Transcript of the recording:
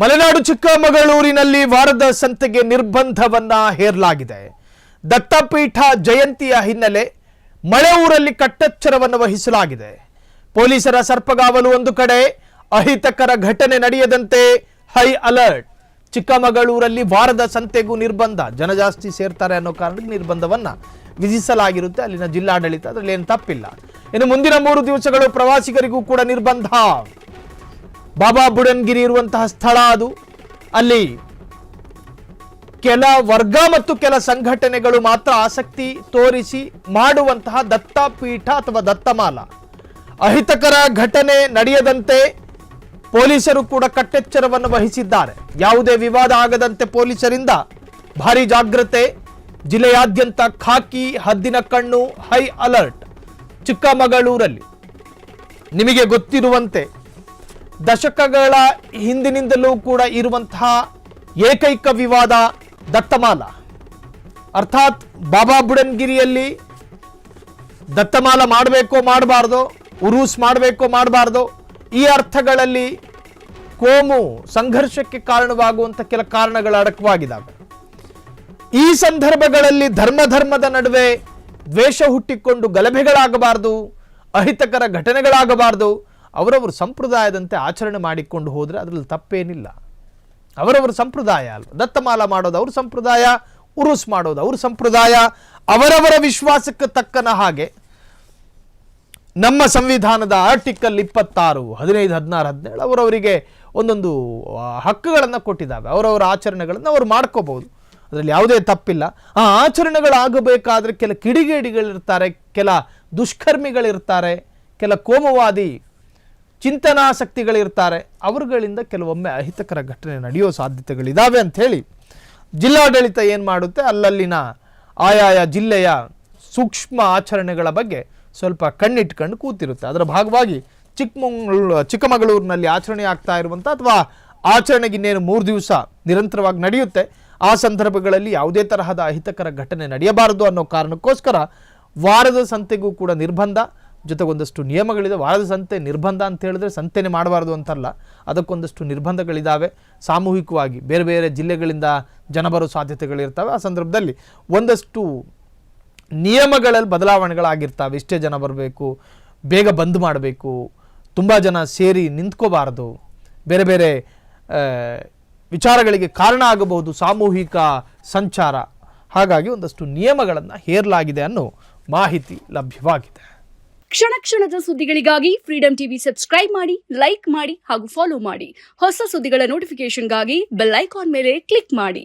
ಮಲೆನಾಡು ಚಿಕ್ಕಮಗಳೂರಿನಲ್ಲಿ ವಾರದ ಸಂತೆಗೆ ನಿರ್ಬಂಧವನ್ನ ಹೇರಲಾಗಿದೆ. ದತ್ತಪೀಠ ಜಯಂತಿಯ ಹಿನ್ನೆಲೆ ಮಳೆ ಊರಲ್ಲಿ ಕಟ್ಟೆಚ್ಚರವನ್ನು ವಹಿಸಲಾಗಿದೆ. ಪೊಲೀಸರ ಸರ್ಪಗಾವಲು ಒಂದು ಕಡೆ, ಅಹಿತಕರ ಘಟನೆ ನಡೆಯದಂತೆ ಹೈ ಅಲರ್ಟ್. ಚಿಕ್ಕಮಗಳೂರಲ್ಲಿ ವಾರದ ಸಂತೆಗೂ ನಿರ್ಬಂಧ, ಜನ ಜಾಸ್ತಿ ಸೇರ್ತಾರೆ ಅನ್ನೋ ಕಾರಣಕ್ಕೆ ನಿರ್ಬಂಧವನ್ನ ವಿಧಿಸಲಾಗಿರುತ್ತೆ ಅಲ್ಲಿನ ಜಿಲ್ಲಾಡಳಿತ. ಅದರಲ್ಲಿ ಏನು ತಪ್ಪಿಲ್ಲ. ಇನ್ನು ಮುಂದಿನ 3 ದಿವಸಗಳು ಪ್ರವಾಸಿಗರಿಗೂ ಕೂಡ ನಿರ್ಬಂಧ. ಬಾಬಾ ಬುಡನ್ಗಿರಿ ಇರುವಂತಹ ಸ್ಥಳ ಅದು. ಅಲ್ಲಿ ಕೆಲ ವರ್ಗ ಮತ್ತು ಕೆಲ ಸಂಘಟನೆಗಳು ಮಾತ್ರ ಆಸಕ್ತಿ ತೋರಿಸಿ ಮಾಡುವಂತಹ ದತ್ತಪೀಠ ಅಥವಾ ದತ್ತಮಾಲ, ಅಹಿತಕರ ಘಟನೆ ನಡೆಯದಂತೆ ಪೊಲೀಸರು ಕೂಡ ಕಟ್ಟೆಚ್ಚರವನ್ನು ವಹಿಸಿದ್ದಾರೆ. ಯಾವುದೇ ವಿವಾದ ಆಗದಂತೆ ಪೊಲೀಸರಿಂದ ಭಾರಿ ಜಾಗ್ರತೆ. ಜಿಲ್ಲೆಯಾದ್ಯಂತ ಖಾಕಿ ಹದ್ದಿನ ಕಣ್ಣು, ಹೈ ಅಲರ್ಟ್. ಚಿಕ್ಕಮಗಳೂರಲ್ಲಿ ನಿಮಗೆ ಗೊತ್ತಿರುವಂತೆ ದಶಕಗಳ ಹಿಂದಿನಿಂದಲೂ ಕೂಡ ಇರುವಂತಹ ಏಕೈಕ ವಿವಾದ ದತ್ತಮಾಲ. ಅರ್ಥಾತ್ ಬಾಬಾ ಬುಡನ್ಗಿರಿಯಲ್ಲಿ ದತ್ತಮಾಲ ಮಾಡಬೇಕೋ ಮಾಡಬಾರ್ದೋ, ಉರೂಸ್ ಮಾಡಬೇಕೋ ಮಾಡಬಾರ್ದೋ, ಈ ಅರ್ಥಗಳಲ್ಲಿ ಕೋಮು ಸಂಘರ್ಷಕ್ಕೆ ಕಾರಣವಾಗುವಂಥ ಕೆಲ ಕಾರಣಗಳು ಅಡಕವಾಗಿದ್ದಾವೆ. ಈ ಸಂದರ್ಭಗಳಲ್ಲಿ ಧರ್ಮದ ನಡುವೆ ದ್ವೇಷ ಹುಟ್ಟಿಕೊಂಡು ಗಲಭೆಗಳಾಗಬಾರ್ದು, ಅಹಿತಕರ ಘಟನೆಗಳಾಗಬಾರ್ದು. ಅವರವರು ಸಂಪ್ರದಾಯದಂತೆ ಆಚರಣೆ ಮಾಡಿಕೊಂಡು ಹೋದರೆ ಅದರಲ್ಲಿ ತಪ್ಪೇನಿಲ್ಲ. ಅವರವರ ಸಂಪ್ರದಾಯ ಅಲ್ವ. ದತ್ತಮಾಲ ಮಾಡೋದು ಅವ್ರ ಸಂಪ್ರದಾಯ, ಉರುಸ್ ಮಾಡೋದು ಅವ್ರ ಸಂಪ್ರದಾಯ. ಅವರವರ ವಿಶ್ವಾಸಕ್ಕೆ ತಕ್ಕನ ಹಾಗೆ ನಮ್ಮ ಸಂವಿಧಾನದ ಆರ್ಟಿಕಲ್ 26, 15, 16, 17 ಅವರವರಿಗೆ ಒಂದೊಂದು ಹಕ್ಕುಗಳನ್ನು ಕೊಟ್ಟಿದ್ದಾವೆ. ಅವರವರ ಆಚರಣೆಗಳನ್ನು ಅವರು ಮಾಡ್ಕೋಬಹುದು, ಅದರಲ್ಲಿ ಯಾವುದೇ ತಪ್ಪಿಲ್ಲ. ಆ ಆಚರಣೆಗಳಾಗಬೇಕಾದ್ರೆ ಕೆಲ ಕಿಡಿಗೇಡಿಗಳಿರ್ತಾರೆ, ಕೆಲ ದುಷ್ಕರ್ಮಿಗಳಿರ್ತಾರೆ, ಕೆಲ ಕೋಮುವಾದಿ ಚಿಂತನಾಸಕ್ತಿಗಳಿರ್ತಾರೆ. ಅವರುಗಳಿಂದ ಕೆಲವೊಮ್ಮೆ ಅಹಿತಕರ ಘಟನೆ ನಡೆಯೋ ಸಾಧ್ಯತೆಗಳಿದ್ದಾವೆ ಅಂಥೇಳಿ ಜಿಲ್ಲಾಡಳಿತ ಏನು ಮಾಡುತ್ತೆ, ಅಲ್ಲಲ್ಲಿನ ಆಯಾಯ ಜಿಲ್ಲೆಯ ಸೂಕ್ಷ್ಮ ಆಚರಣೆಗಳ ಬಗ್ಗೆ ಸ್ವಲ್ಪ ಕಣ್ಣಿಟ್ಕೊಂಡು ಕೂತಿರುತ್ತೆ. ಅದರ ಭಾಗವಾಗಿ ಚಿಕ್ಕಮಗಳೂರಿನಲ್ಲಿ ಆಚರಣೆ ಆಗ್ತಾ ಇರುವಂಥ ಅಥವಾ ಆಚರಣೆಗಿನ್ನೇನು 3 ದಿವಸ ನಿರಂತರವಾಗಿ ನಡೆಯುತ್ತೆ. ಆ ಸಂದರ್ಭಗಳಲ್ಲಿ ಯಾವುದೇ ತರಹದ ಅಹಿತಕರ ಘಟನೆ ನಡೆಯಬಾರದು ಅನ್ನೋ ಕಾರಣಕ್ಕೋಸ್ಕರ ವಾರದ ಸಂತೆಗೂ ಕೂಡ ನಿರ್ಬಂಧ. ಜೊತೆಗೊಂದಷ್ಟು ನಿಯಮಗಳಿದೆ. ವಾರದ ಸಂತೆ ನಿರ್ಬಂಧ ಅಂತ ಹೇಳಿದ್ರೆ ಸಂತೆನೇ ಮಾಡಬಾರ್ದು ಅಂತಲ್ಲ, ಅದಕ್ಕೊಂದಷ್ಟು ನಿರ್ಬಂಧಗಳಿದ್ದಾವೆ. ಸಾಮೂಹಿಕವಾಗಿ ಬೇರೆ ಬೇರೆ ಜಿಲ್ಲೆಗಳಿಂದ ಜನ ಬರೋ ಸಾಧ್ಯತೆಗಳಿರ್ತವೆ. ಆ ಸಂದರ್ಭದಲ್ಲಿ ಒಂದಷ್ಟು ನಿಯಮಗಳಲ್ಲಿ ಬದಲಾವಣೆಗಳಾಗಿರ್ತವೆ. ಇಷ್ಟೇ ಜನ ಬರಬೇಕು, ಬೇಗ ಬಂದ್ ಮಾಡಬೇಕು, ತುಂಬ ಜನ ಸೇರಿ ನಿಂತ್ಕೋಬಾರ್ದು, ಬೇರೆ ಬೇರೆ ವಿಚಾರಗಳಿಗೆ ಕಾರಣ ಆಗಬಹುದು ಸಾಮೂಹಿಕ ಸಂಚಾರ. ಹಾಗಾಗಿ ಒಂದಷ್ಟು ನಿಯಮಗಳನ್ನು ಹೇರಲಾಗಿದೆ ಅನ್ನೋ ಮಾಹಿತಿ ಲಭ್ಯವಾಗಿದೆ. ಕ್ಷಣ ಕ್ಷಣದ ಸುದ್ದಿಗಳಿಗಾಗಿ ಫ್ರೀಡಂ ಟಿವಿ ಸಬ್ಸ್ಕ್ರೈಬ್ ಮಾಡಿ, ಲೈಕ್ ಮಾಡಿ ಹಾಗೂ ಫಾಲೋ ಮಾಡಿ. ಹೊಸ ಸುದ್ದಿಗಳ ನೋಟಿಫಿಕೇಶನ್ಗಾಗಿ ಬೆಲ್ ಐಕಾನ್ ಮೇಲೆ ಕ್ಲಿಕ್ ಮಾಡಿ.